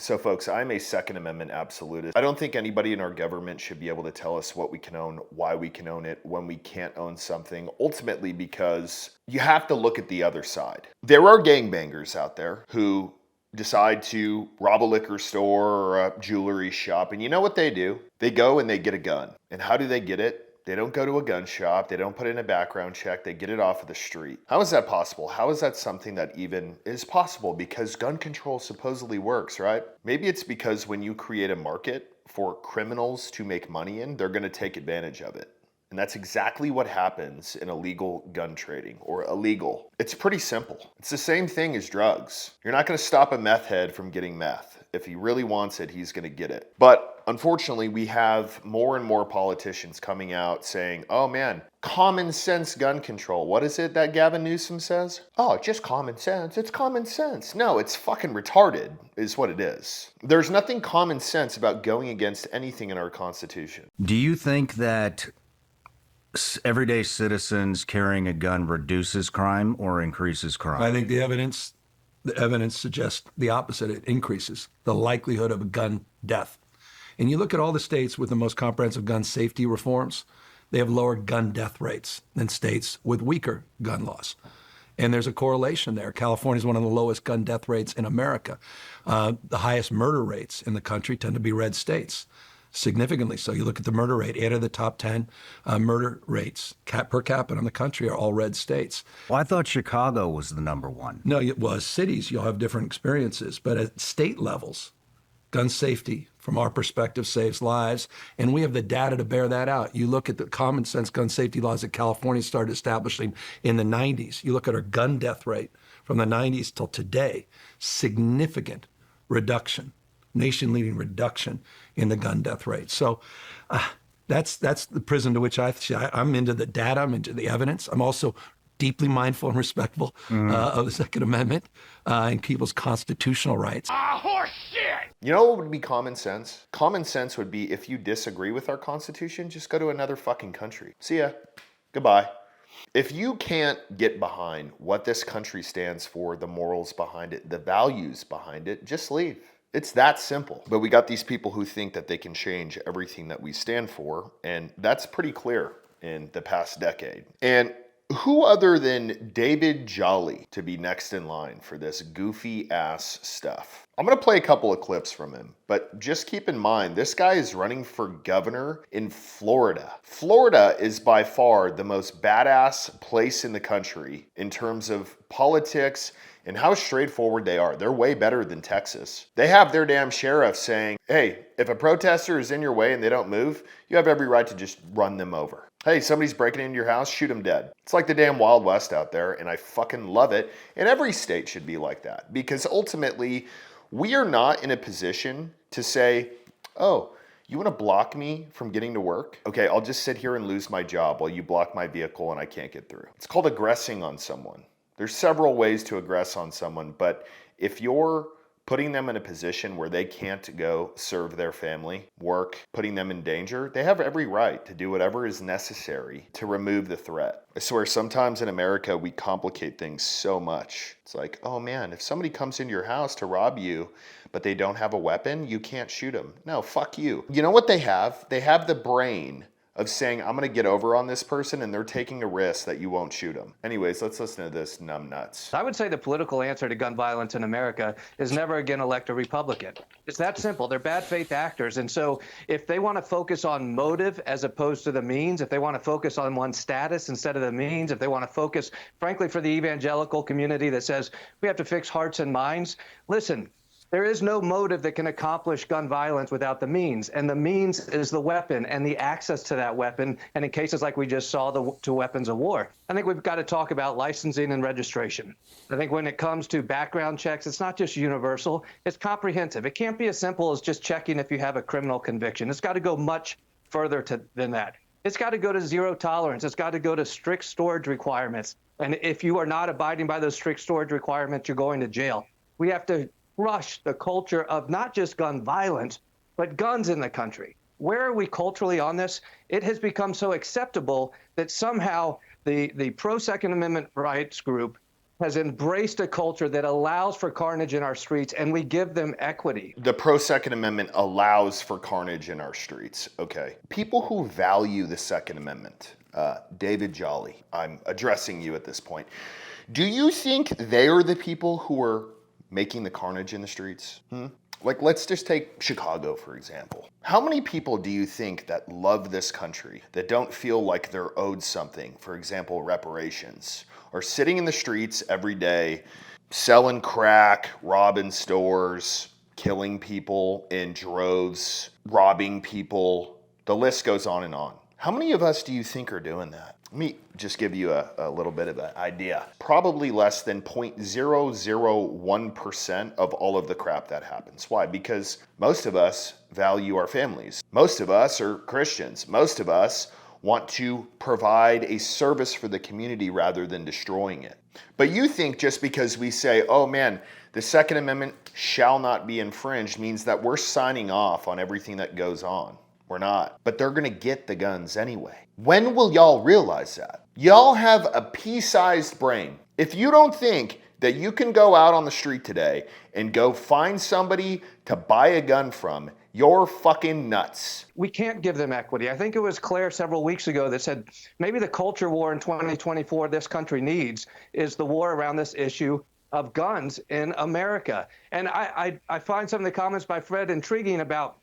So, folks, I'm a Second Amendment absolutist. I don't think anybody in our government should be able to tell us what we can own, why we can own it, when we can't own something, ultimately because you have to look at the other side. There are gangbangers out there who decide to rob a liquor store or a jewelry shop, and you know what they do? They go and they get a gun. And how do they get it? They don't go to a gun shop. They don't put in a background check. They get it off of the street. How is that possible? How is that something that even is possible? Because gun control supposedly works, right? Maybe it's because when you create a market for criminals to make money in, they're going to take advantage of it. And that's exactly what happens in illegal gun trading, or illegal. It's pretty simple. It's the same thing as drugs. You're not going to stop a meth head from getting meth. If he really wants it, he's going to get it. But unfortunately, we have more and more politicians coming out saying, oh man, common sense gun control. What is it that Gavin Newsom says? Oh, just common sense. It's common sense. No, it's fucking retarded is what it is. There's nothing common sense about going against anything in our Constitution. Do you think that everyday citizens carrying a gun reduces crime or increases crime? I think the evidence suggests the opposite. It increases the likelihood of a gun death. And you look at all the states with the most comprehensive gun safety reforms, they have lower gun death rates than states with weaker gun laws. And there's a correlation there. California is one of the lowest gun death rates in America. The highest murder rates in the country tend to be red states. Significantly so. You look at the murder rate, 8 of the top 10 murder rates per capita in the country are all red states. Well, I thought Chicago was the number one. No, well, as cities, you'll have different experiences. But at state levels, gun safety, from our perspective, saves lives. And we have the data to bear that out. You look at the common sense gun safety laws that California started establishing in the 90s. You look at our gun death rate from the 90s till today, significant reduction. Nation-leading reduction in the gun death rate. So that's the prison to which I'm into the data, I'm into the evidence. I'm also deeply mindful and respectful of the Second Amendment and people's constitutional rights. Horse shit! You know what would be common sense? Common sense would be if you disagree with our Constitution, just go to another fucking country. See ya. Goodbye. If you can't get behind what this country stands for, the morals behind it, the values behind it, just leave. It's that simple. But we got these people who think that they can change everything that we stand for, and that's pretty clear in the past decade. And who other than David Jolly to be next in line for this goofy ass stuff? I'm going to play a couple of clips from him, but just keep in mind, this guy is running for governor in Florida. Florida is by far the most badass place in the country in terms of politics and how straightforward they are. They're way better than Texas. They have their damn sheriff saying, hey, if a protester is in your way and they don't move, you have every right to just run them over. Hey, somebody's breaking into your house, shoot them dead. It's like the damn Wild West out there, and I fucking love it. And every state should be like that, because ultimately, we are not in a position to say, oh, you want to block me from getting to work? Okay, I'll just sit here and lose my job while you block my vehicle and I can't get through. It's called aggressing on someone. There's several ways to aggress on someone, but if you're putting them in a position where they can't go serve their family, work, putting them in danger, they have every right to do whatever is necessary to remove the threat. I swear sometimes in America we complicate things so much. It's like, oh man, if somebody comes into your house to rob you, but they don't have a weapon, you can't shoot them. No, fuck you. You know what they have? They have the brain of saying, I'm gonna get over on this person, and they're taking a risk that you won't shoot them. Anyways, let's listen to this numbnuts. I would say the political answer to gun violence in America is never again elect a Republican. It's that simple. They're bad faith actors. And so if they want to focus on motive as opposed to the means, if they want to focus on one's status instead of the means, if they want to focus, frankly, for the evangelical community that says we have to fix hearts and minds, listen, there is no motive that can accomplish gun violence without the means, and the means is the weapon and the access to that weapon, and in cases like we just saw, to weapons of war. I think we've got to talk about licensing and registration. I think when it comes to background checks, it's not just universal, it's comprehensive. It can't be as simple as just checking if you have a criminal conviction. It's got to go much further than that. It's got to go to zero tolerance. It's got to go to strict storage requirements. And if you are not abiding by those strict storage requirements, you're going to jail. We have to crush the culture of not just gun violence, but guns in the country. Where are we culturally on this? It has become so acceptable that somehow the pro-Second Amendment rights group has embraced a culture that allows for carnage in our streets, and we give them equity. The pro-Second Amendment allows for carnage in our streets. Okay. People who value the Second Amendment, David Jolly, I'm addressing you at this point. Do you think they're the people who are making the carnage in the streets? Like, let's just take Chicago, for example. How many people do you think that love this country, that don't feel like they're owed something, for example, reparations, are sitting in the streets every day, selling crack, robbing stores, killing people in droves, robbing people? The list goes on and on. How many of us do you think are doing that? Let me just give you a little bit of an idea. Probably less than 0.001% of all of the crap that happens. Why? Because most of us value our families. Most of us are Christians. Most of us want to provide a service for the community rather than destroying it. But you think just because we say, oh man, the Second Amendment shall not be infringed means that we're signing off on everything that goes on. We're not. But they're gonna get the guns anyway. When will y'all realize that? Y'all have a pea-sized brain. If you don't think that you can go out on the street today and go find somebody to buy a gun from, you're fucking nuts. We can't give them equity. I think it was Claire several weeks ago that said maybe the culture war in 2024 this country needs is the war around this issue of guns in America. And I find some of the comments by Fred intriguing about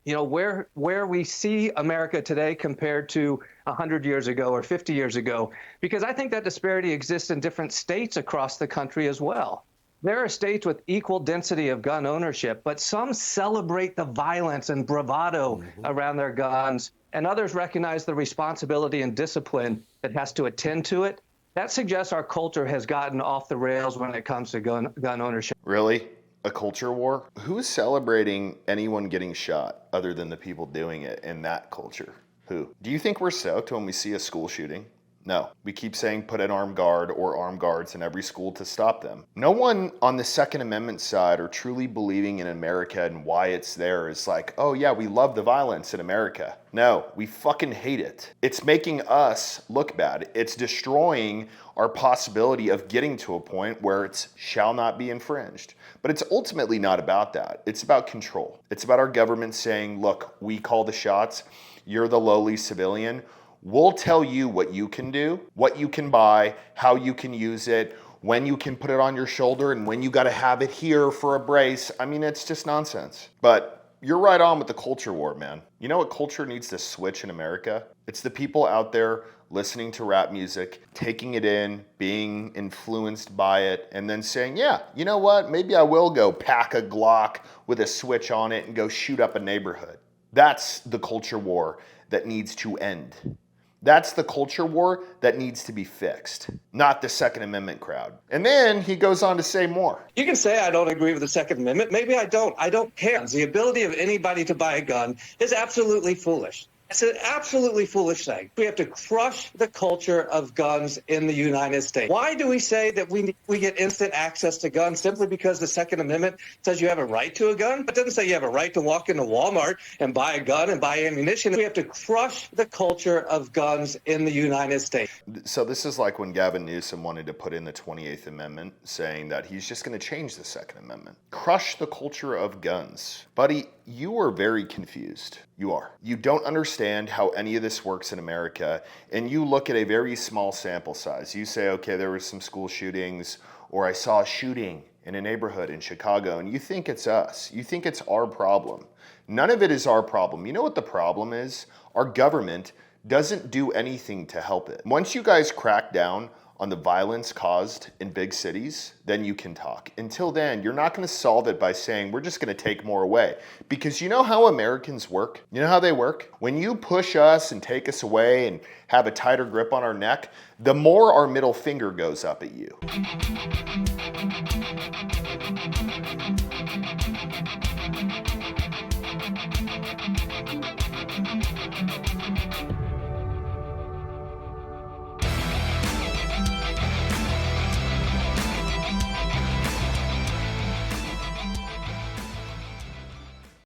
where we see America today compared to 100 years ago or 50 years ago, because I think that disparity exists in different states across the country as well. There are states with equal density of gun ownership, but some celebrate the violence and bravado around their guns, and others recognize the responsibility and discipline that has to attend to it. That suggests our culture has gotten off the rails when it comes to gun ownership. Really? A culture war? Who's celebrating anyone getting shot other than the people doing it in that culture? Who? Do you think we're stoked when we see a school shooting? No. We keep saying put an armed guard or armed guards in every school to stop them. No one on the Second Amendment side or truly believing in America and why it's there is like, oh yeah, we love the violence in America. No, we fucking hate it. It's making us look bad. It's destroying our possibility of getting to a point where it shall not be infringed. But it's ultimately not about that. It's about control. It's about our government saying, look, we call the shots. You're the lowly civilian. We'll tell you what you can do, what you can buy, how you can use it, when you can put it on your shoulder, and when you got to have it here for a brace. I mean, it's just nonsense. But you're right on with the culture war, man. You know what culture needs to switch in America? It's the people out there listening to rap music, taking it in, being influenced by it, and then saying, yeah, you know what? Maybe I will go pack a Glock with a switch on it and go shoot up a neighborhood. That's the culture war that needs to end. That's the culture war that needs to be fixed, not the Second Amendment crowd. And then he goes on to say more. You can say I don't agree with the Second Amendment. Maybe I don't. I don't care. The ability of anybody to buy a gun is absolutely foolish. It's an absolutely foolish thing. We have to crush the culture of guns in the United States. Why do we say that we get instant access to guns simply because the Second Amendment says you have a right to a gun? It doesn't say you have a right to walk into Walmart and buy a gun and buy ammunition. We have to crush the culture of guns in the United States. So this is like when Gavin Newsom wanted to put in the 28th Amendment, saying that he's just going to change the Second Amendment. Crush the culture of guns. Buddy, you are very confused. You are. You don't understand how any of this works in America, and you look at a very small sample size. You say, okay, there was some school shootings, or I saw a shooting in a neighborhood in Chicago, and you think it's us. You think it's our problem. None of it is our problem. You know what the problem is? Our government doesn't do anything to help it. Once you guys crack down on the violence caused in big cities, then you can talk. Until then, you're not going to solve it by saying, we're just going to take more away. Because you know how Americans work? You know how they work? When you push us and take us away and have a tighter grip on our neck, the more our middle finger goes up at you.